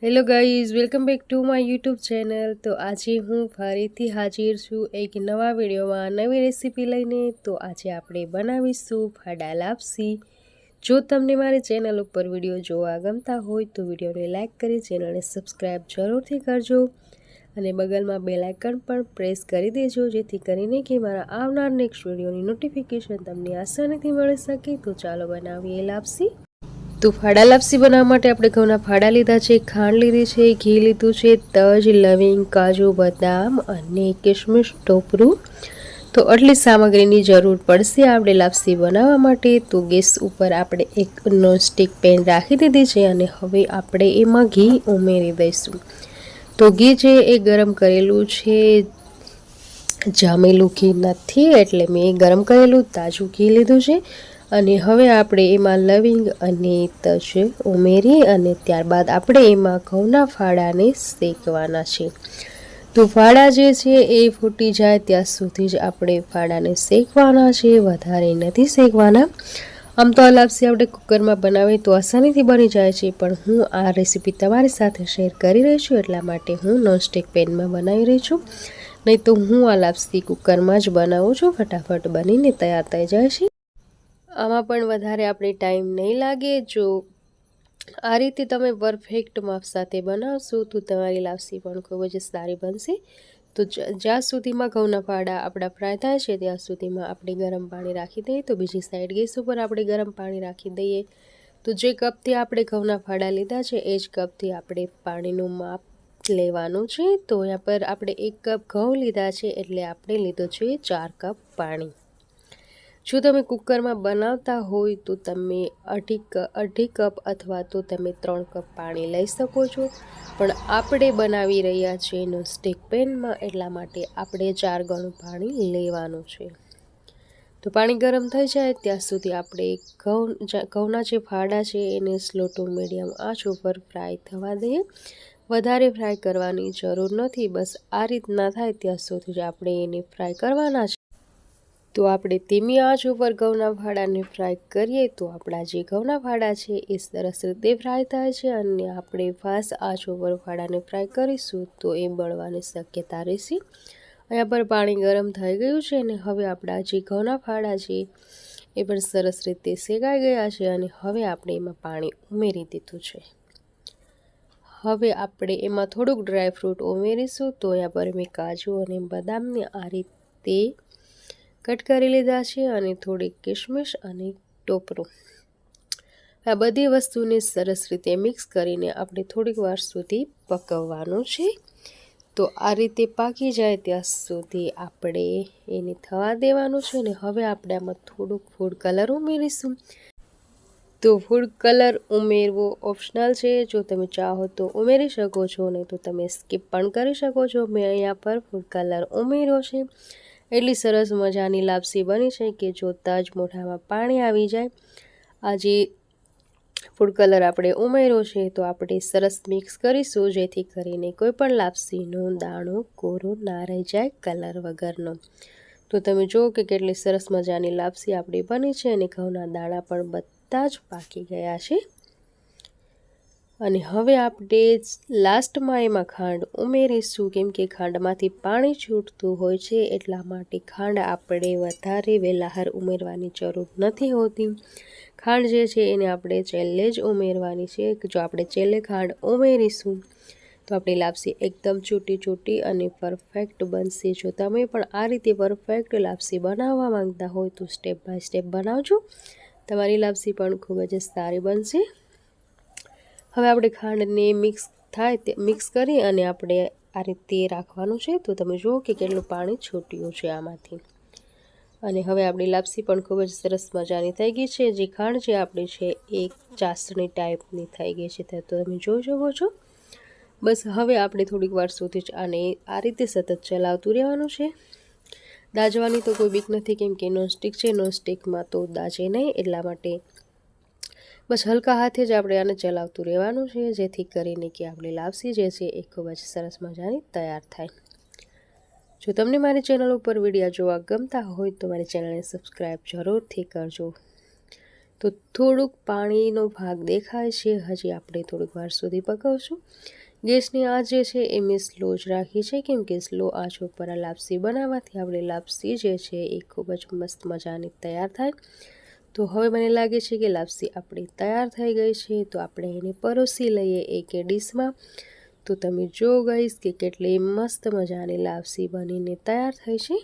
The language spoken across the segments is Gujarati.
Hello guys, welcome back to my YouTube channel. તો આજે હું ફરીથી હાજર છું એક નવા વિડીયોમાં નવી રેસીપી લઈને। તો આજે આપણે બનાવીશું ફાડા લાપસી। જો તમને મારી ચેનલ ઉપર વિડીયો જોવા ગમતા હોય તો વિડીયોને લાઇક કરી ચેનલને સબસ્ક્રાઈબ જરૂરથી કરજો અને બગલમાં બેલ આઇકન પણ પ્રેસ કરી દેજો, જેથી કરીને કે મારા આવનાર નેક્સ્ટ વિડીયોની નોટિફિકેશન તમને આસાનીથી મળી શકે। તો ચાલો બનાવીએ લાપસી। તો ફાડા લાપસી બનાવવા માટે આપણે ઘઉંના ફાડા લીધા છે, ખાંડ લીધી છે, ઘી લીધું છે, તજ, લવિંગ, કાજુ, બદામ અને કિશમિશ, ટોપરું। તો આટલી સામગ્રીની જરૂર પડશે આપણે લાપસી બનાવવા માટે। તો ગેસ ઉપર આપણે એક નોનસ્ટિક પેન રાખી દીધી છે અને હવે આપણે એમાં ઘી ઉમેરી દઈશું। તો ઘી છે એ ગરમ કરેલું છે, જામેલું ઘી નથી, એટલે મેં ગરમ કરેલું તાજું ઘી લીધું છે। અને હવે આપણે એમાં લવિંગ અને તજ ઉમેરી અને ત્યારબાદ આપણે એમાં ઘઉંના ફાડાને શેકવાના છે। તો ફાડા જે છે એ ફૂટી જાય ત્યાં સુધી જ આપણે ફાડાને શેકવાના છે, વધારે નથી શેકવાના। આમ તો આ લાપસી આપણે કુકરમાં બનાવીએ તો આસાનીથી બની જાય છે, પણ હું આ રેસીપી તમારી સાથે શેર કરી રહી છું, એટલા માટે હું નોનસ્ટિક પેનમાં બનાવી રહી છું। નહીં તો હું આ લાપસી કુકરમાં જ બનાવું છું, ફટાફટ બનીને તૈયાર થઈ જાય છે। આમાં પણ વધારે આપણે ટાઈમ નહીં લાગે। જો આ રીતે તમે પરફેક્ટ માપ સાથે બનાવશો તો તમારી લાપસી પણ ખૂબ જ સારી બનશે। તો જ્યાં સુધીમાં ઘઉંના ફાડા આપણા ફ્રાય થાય છે ત્યાં સુધીમાં આપણે ગરમ પાણી રાખી દઈએ। તો બીજી સાઈડ ગેસ ઉપર આપણે ગરમ પાણી રાખી દઈએ। તો જે કપથી આપણે ઘઉંના ફાડા લીધા છે એ જ કપથી આપણે પાણીનું માપ લેવાનું છે। તો અહીંયા પર આપણે 1 કપ ઘઉં લીધા છે એટલે આપણે લીધો છે 4 કપ પાણી। જો તમે કુકરમાં બનાવતા હોય તો તમે અઢી કપ અથવા તો તમે 3 કપ પાણી લઈ શકો છો, પણ આપણે બનાવી રહ્યા છીએ નોનસ્ટિક પેનમાં, એટલા માટે આપણે 4 ગણું પાણી લેવાનું છે। તો પાણી ગરમ થઈ જાય ત્યાં સુધી આપણે ઘઉંના જે ફાડા છે એને સ્લો ટુ મીડિયમ આંચ ઉપર ફ્રાય થવા દઈએ। વધારે ફ્રાય કરવાની જરૂર નથી, બસ આ રીતના થાય ત્યાં સુધી જ આપણે એને ફ્રાય કરવાના છે। તો આપણે ધીમી આંચ ઉપર ઘઉંના ફાડાને ફ્રાય કરીએ તો આપણા જે ઘઉંના ફાડા છે એ સરસ રીતે ફ્રાય થાય છે, અને આપણે ફાસ્ટ આંચ ઉપર ફાડાને ફ્રાય કરીશું તો એ બળવાની શક્યતા રહેશે। અહીંયા પર પાણી ગરમ થઈ ગયું છે અને હવે આપણા જે ઘઉંના ફાડા છે એ પણ સરસ રીતે શેકાઈ ગયા છે અને હવે આપણે એમાં પાણી ઉમેરી દીધું છે। હવે આપણે એમાં થોડુંક ડ્રાયફ્રૂટ ઉમેરીશું। તો અહીંયા પર મેં કાજુ અને બદામને આ રીતે કટ કરી લીધા છે અને થોડીક કિશમિશ અને ટોપરું। આ બધી વસ્તુને સરસ રીતે મિક્સ કરીને આપણે થોડીક વાર સુધી પકવવાનું છે। તો આ રીતે પાકી જાય ત્યાં સુધી આપણે એને થવા દેવાનું છે અને હવે આપણે આમાં થોડુંક ફૂડ કલર ઉમેરીશું। તો ફૂડ કલર ઉમેરવો ઓપ્શનલ છે, જો તમે ચાહો તો ઉમેરી શકો છો, નહીં તો તમે સ્કીપ પણ કરી શકો છો। મેં અહીંયા પર ફૂડ કલર ઉમેર્યો છે। એટલી સરસ મજાની લાપસી બની છે કે જોતાં જ મોઢામાં પાણી આવી જાય। આ જે ફૂડ કલર આપણે ઉમેર્યો છે તો આપણે સરસ મિક્સ કરીશું, જેથી કરીને કોઈ પણ લાપસીનો દાણો કોરો ના રહી જાય કલર વગરનો। તો તમે જુઓ કે કેટલી સરસ મજાની લાપસી આપણી બની છે અને ઘઉંના દાણા પણ બધા જ પાકી ગયા છે। અને હવે આપણે લાસ્ટમાં એમાં ખાંડ ઉમેરીશું, કેમ કે ખાંડમાંથી પાણી છૂટતું હોય છે, એટલા માટે ખાંડ આપણે વધારે વેલાહાર ઉમેરવાની જરૂર નથી હોતી। ખાંડ જે છે એને આપણે છેલ્લે જ ઉમેરવાની છે। જો આપણે છેલ્લે ખાંડ ઉમેરીશું તો આપણી લાપસી એકદમ છૂટી અને પરફેક્ટ બનશે। જો તમે પણ આ રીતે પરફેક્ટ લાપસી બનાવવા માંગતા હોય તો સ્ટેપ બાય સ્ટેપ બનાવજો, તમારી લાપસી પણ ખૂબ જ સારી બનશે। હવે આપણે ખાંડને મિક્સ કરી અને આપણે આ રીતે રાખવાનું છે। તો તમે જુઓ કે કેટલું પાણી છૂટ્યું છે આમાંથી, અને હવે આપણી લાપસી પણ ખૂબ જ સરસ મજાની થઈ ગઈ છે। જે ખાંડ જે આપણી છે એ ચાસણી ટાઈપની થઈ ગઈ છે, તો તમે જોઈ શકો છો। બસ હવે આપણે થોડીક વાર સુધી જ આને આ રીતે સતત ચલાવતું રહેવાનું છે। દાજવાની તો કોઈ બીક નથી, કેમ કે નોનસ્ટિક છે, નોનસ્ટિકમાં તો દાજે નહીં, એટલા માટે બસ હલકા હાથે જ આપણે આને ચલાવતું રહેવાનું છે, જેથી કરીને કે આપણી લાપસી જે છે એ ખૂબ જ સરસ મજાની તૈયાર થાય। જો તમને મારી ચેનલ ઉપર વિડીયો જોવા ગમતા હોય તો મારી ચેનલને સબસ્ક્રાઈબ જરૂરથી કરજો। તો થોડુંક પાણીનો ભાગ દેખાય છે, હજી આપણે થોડીક વાર સુધી પકાવશું. ગેસની આંચ જે છે એ મેં સ્લો જ રાખી છે, કેમ કે સ્લો આંચ ઉપર આ લાપસી બનાવવાથી આપણી લાપસી જે છે એ ખૂબ જ મસ્ત મજાની તૈયાર થાય. તો હવે મને લાગે છે કે લાપસી આપણી તૈયાર થઈ ગઈ છે, તો આપણે એને પરોસી લઈએ એક ડીશમાં. તો તમે જો ગાઈસ કે કેટલી મસ્ત મજાની લાપસી બનીને તૈયાર થઈ છે.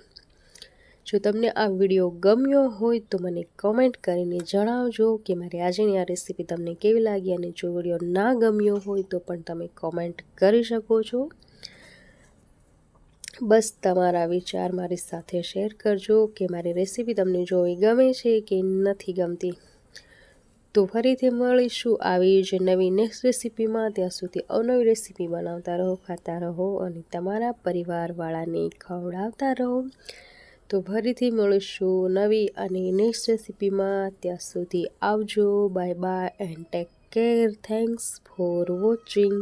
જો તમને આ વિડીયો ગમ્યો હોય તો મને કમેન્ટ કરીને જણાવજો કે મારી આજની આ રેસીપી તમને કેવી લાગી, અને જો વિડીયો ના ગમ્યો હોય તો પણ તમે કમેન્ટ કરી શકો છો. બસ તમારા વિચાર મારી સાથે શેર કરજો કે મારી રેસીપી તમને જોવી ગમે છે કે નથી ગમતી. તો ફરીથી મળીશું આવી જ નવી નેક્સ્ટ રેસીપીમાં. ત્યાં સુધી અવનવી રેસીપી બનાવતા રહો, ખાતા રહો અને તમારા પરિવારવાળાને ખવડાવતા રહો. તો ફરીથી મળીશું નવી અને નેક્સ્ટ રેસીપીમાં. ત્યાં સુધી આવજો, bye bye and take care. Thanks for watching.